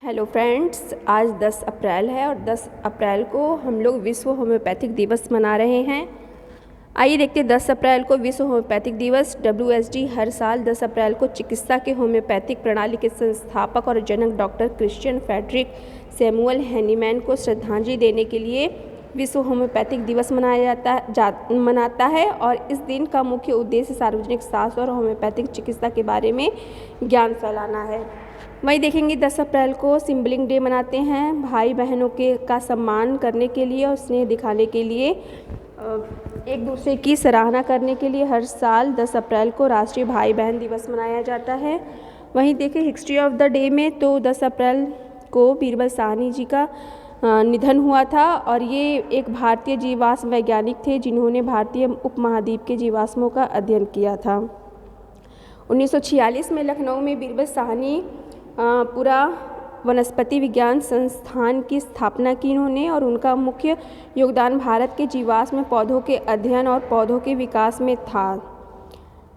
Hello friends, आज 10 अप्रैल है और 10 अप्रैल को हम लोग विश्व होम्योपैथिक दिवस मना रहे हैं। आइए देखते हैं 10 अप्रैल को विश्व होम्योपैथिक दिवस। WHD हर साल 10 अप्रैल को चिकित्सा के होम्योपैथिक प्रणाली के संस्थापक और जनक doctor Christian Friedrich Samuel Hahnemann को श्रद्धांजलि देने के लिए विश्व होम्योपैथिक दिवस मनाता है और इस दिन का मुख्य उद्देश्य सार्वजनिक स्वास्थ्य और होम्योपैथिक चिकित्सा के बारे में ज्ञान फैलाना है। वहीं देखेंगे 10 अप्रैल को सिबलिंग डे मनाते हैं, भाई बहनों का सम्मान करने के लिए और स्नेह दिखाने के लिए, एक दूसरे की सराहना करने के लिए हर साल 10 अप्रैल को राष्ट्रीय भाई बहन दिवस मनाया जाता है। वहीं देखें हिस्ट्री ऑफ द डे में तो 10 अप्रैल को बीरबल साहनी जी का निधन हुआ था और ये एक भारतीय जीवाश्म वैज्ञानिक थे जिन्होंने भारतीय उपमहाद्वीप के जीवाश्मों का अध्ययन किया था। 1946 में लखनऊ में बीरबल साहनी पूरा वनस्पति विज्ञान संस्थान की स्थापना की इन्होंने और उनका मुख्य योगदान भारत के जीवाश्म पौधों के अध्ययन और पौधों के विकास में था।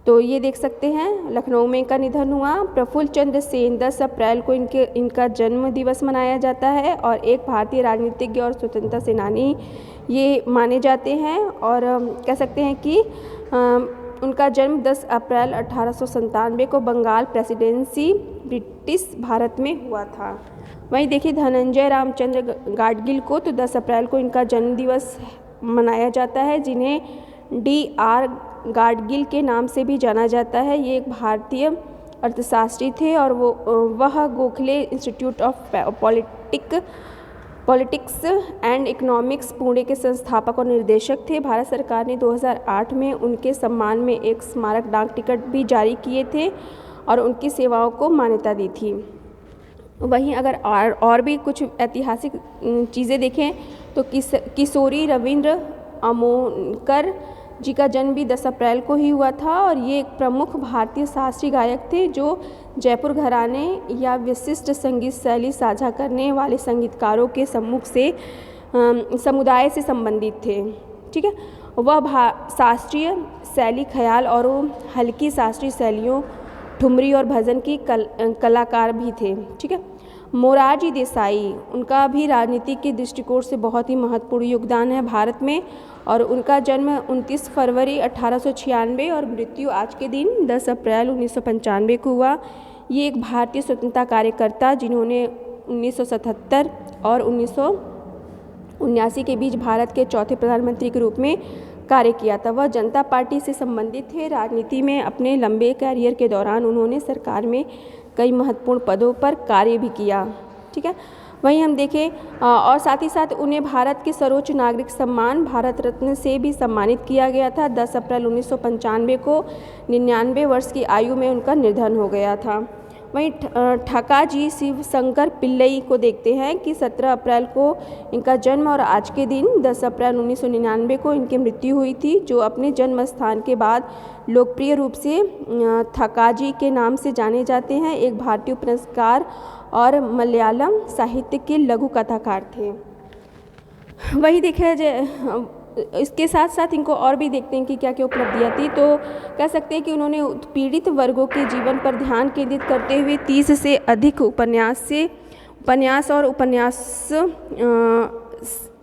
तो ये देख सकते हैं लखनऊ में इनका निधन हुआ। प्रफुल्ल चंद्र सेन 10 अप्रैल को इनका जन्म दिवस मनाया जाता है और एक भारतीय राजनीतिज्ञ और स्वतंत्रता सेनानी ये माने जाते हैं और कह सकते हैं कि उनका जन्म 10 अप्रैल 1897 को बंगाल प्रेसिडेंसी ब्रिटिश भारत में हुआ था। वहीं देखिए धनंजय रामचंद्र गाडगिल को तो 10 अप्रैल को इनका जन्म दिवस मनाया जाता है, जिन्हें DR गाडगिल के नाम से भी जाना जाता है। ये एक भारतीय अर्थशास्त्री थे और वह Gokhale institute of politics and economics Pune के संस्थापक और निर्देशक थे। भारत सरकार ने 2008 में उनके सम्मान में एक स्मारक डाक टिकट भी जारी किए थे और उनकी सेवाओं को मान्यता दी थी। वहीं अगर और भी कुछ ऐतिहासिक चीज़ें देखें तो किशोरी रविंद्र अमोनकर जी का जन्म भी 10 अप्रैल को ही हुआ था और ये एक प्रमुख भारतीय शास्त्रीय गायक थे जो जयपुर घराने या विशिष्ट संगीत शैली साझा करने वाले संगीतकारों के समुदाय से संबंधित थे। ठीक है, वह शास्त्रीय शैली, ख्याल और हल्की शास्त्रीय शैलियों, ठुमरी और भजन की कलाकार भी थे। ठीक है, मोरारजी देसाई, उनका भी राजनीति के दृष्टिकोण से बहुत ही महत्वपूर्ण योगदान है भारत में और उनका जन्म 29 फरवरी 1896 और मृत्यु आज के दिन 10 अप्रैल 1995 को हुआ। ये एक भारतीय स्वतंत्रता कार्यकर्ता जिन्होंने 1977 और 1979 के बीच भारत के चौथे प्रधानमंत्री के रूप में कार्य किया था। वह जनता पार्टी से संबंधित थे। राजनीति में अपने लंबे कैरियर के दौरान उन्होंने सरकार में कई महत्वपूर्ण पदों पर कार्य भी किया। ठीक है, वहीं हम देखें और साथ ही साथ उन्हें भारत के सर्वोच्च नागरिक सम्मान भारत रत्न से भी सम्मानित किया गया था। 10 अप्रैल 1995 को 99 वर्ष की आयु में उनका निधन हो गया था। वहीं ठकाजी शिवशंकर पिल्लई को देखते हैं कि 17 अप्रैल को इनका जन्म और आज के दिन 10 अप्रैल 1999 को इनकी मृत्यु हुई थी, जो अपने जन्म स्थान के बाद लोकप्रिय रूप से ठकाजी के नाम से जाने जाते हैं। एक भारतीय उपन्यासकार और मलयालम साहित्य के लघु कथाकार थे। वही देखा जाए इसके साथ साथ इनको और भी देखते हैं कि क्या क्या उपलब्धियाँ थी। तो कह सकते हैं कि उन्होंने उत्पीड़ित वर्गों के जीवन पर ध्यान केंद्रित करते हुए 30 से अधिक उपन्यास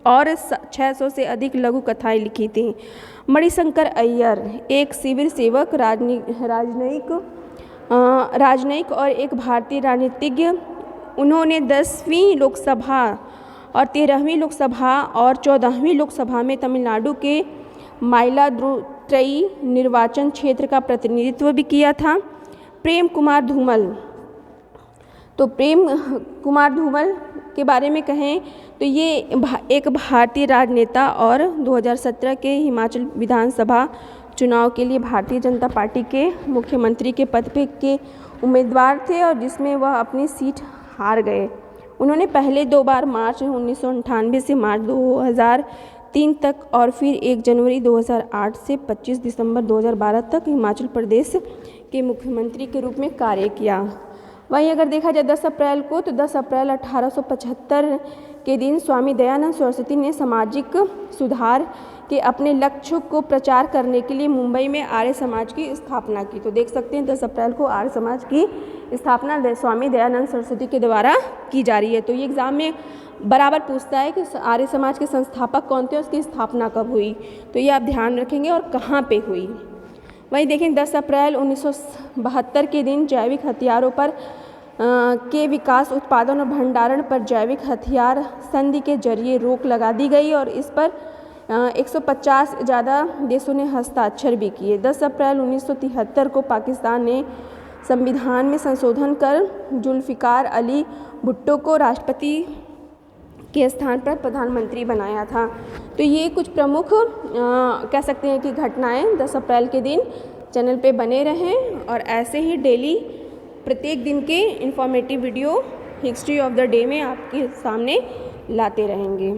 और 600 से अधिक लघु कथाएं लिखी थी। मणिशंकर अय्यर एक सिविल सेवक, राजनयिक और एक भारतीय राजनीतिज्ञ। उन्होंने 10वीं लोकसभा और 13वीं लोकसभा और 14वीं लोकसभा में तमिलनाडु के माइलादुथुरई निर्वाचन क्षेत्र का प्रतिनिधित्व भी किया था। प्रेम कुमार धूमल, तो प्रेम कुमार धूमल के बारे में कहें तो ये एक भारतीय राजनेता और 2017 के हिमाचल विधानसभा चुनाव के लिए भारतीय जनता पार्टी के मुख्यमंत्री के पद पे के उम्मीदवार थे और जिसमें वह अपनी सीट हार गए। उन्होंने पहले 2 बार मार्च 1998 से मार्च 2003 तक और फिर 1 जनवरी 2008 से 25 दिसंबर 2012 तक हिमाचल प्रदेश के मुख्यमंत्री के रूप में कार्य किया। वहीं अगर देखा जाए 10 अप्रैल को तो 10 अप्रैल 1875 के दिन स्वामी दयानंद सरस्वती ने सामाजिक सुधार के अपने लक्ष्य को प्रचार करने के लिए मुंबई में आर्य समाज की स्थापना की। तो देख सकते हैं 10 अप्रैल को आर्य समाज की स्थापना स्वामी दयानंद सरस्वती के द्वारा की जा रही है। तो ये एग्ज़ाम में बराबर पूछता है कि आर्य समाज के संस्थापक कौन थे, उसकी स्थापना कब हुई, तो ये आप ध्यान रखेंगे और कहाँ पे हुई। वहीं देखें 10 अप्रैल 1972 के दिन जैविक हथियारों पर के विकास, उत्पादन और भंडारण पर जैविक हथियार संधि के जरिए रोक लगा दी गई और इस पर 150 ज़्यादा देशों ने हस्ताक्षर भी किए। 10 अप्रैल 1973 को पाकिस्तान ने संविधान में संशोधन कर जुल्फ़िकार अली भुट्टो को राष्ट्रपति के स्थान पर प्रधानमंत्री बनाया था। तो ये कुछ प्रमुख कह सकते हैं कि घटनाएं 10 अप्रैल के दिन। चैनल पे बने रहें और ऐसे ही डेली प्रत्येक दिन के informative video history of the day में आपके सामने लाते रहेंगे।